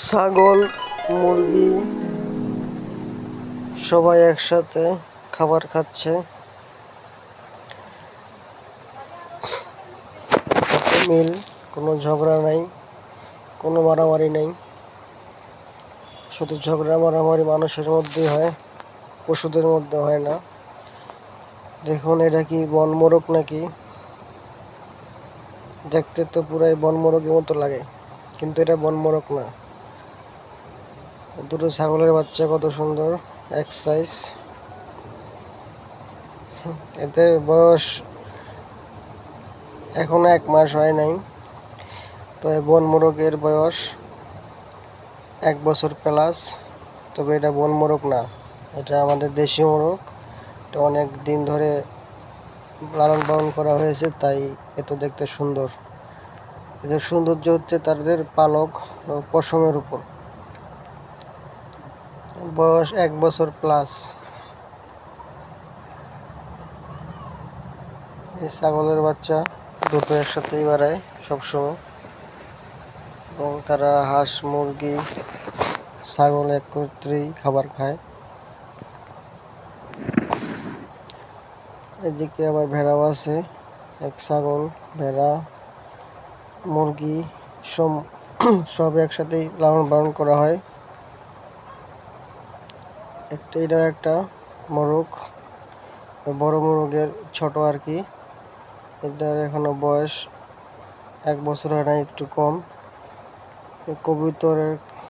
ছাগল, মুরগি সবাই একসাথে খাবার খাচ্ছে। মিল, কোনো ঝগড়া নাই, কোনো মারামারি নেই। শুধু ঝগড়া মারামারি মানুষের মধ্যেই হয়, পশুদের মধ্যে হয় না। দেখুন, এটা কি বনমোরগ নাকি? দেখতে তো পুরাই বনমোরগের মতো লাগে, কিন্তু এটা বনমোরগ না। দুটো ছাগলের বাচ্চা কত সুন্দর, এক সাইজ। এদের বয়স এখনো 1 মাস হয় নাই। তো বনমোরগের বয়স 1 বছর প্লাস। তবে এটা বনমোরগ না, এটা আমাদের দেশি মোরগ। এটা অনেক দিন ধরে লালন পালন করা হয়েছে, তাই এত দেখতে সুন্দর। এদের সৌন্দর্য হচ্ছে তাদের পালক ও পশমের উপর। বয়স 1 বছর প্লাস। এই ছাগলের বাচ্চা দুটো একসাথেই বাড়ায় সবসময়, এবং তারা হাঁস, মুরগি, ছাগল একত্রেই খাবার খায়। এদিকে আবার ভেড়াও আছে। এক ছাগল, ভেড়া, মুরগি সব একসাথেই লালন পালন করা হয়। এটা একটা মোরগ, বড় মোরগের ছোট আর কি। এটার এখনো বয়স 1 বছর হয় না, একটু কম। কবুতরের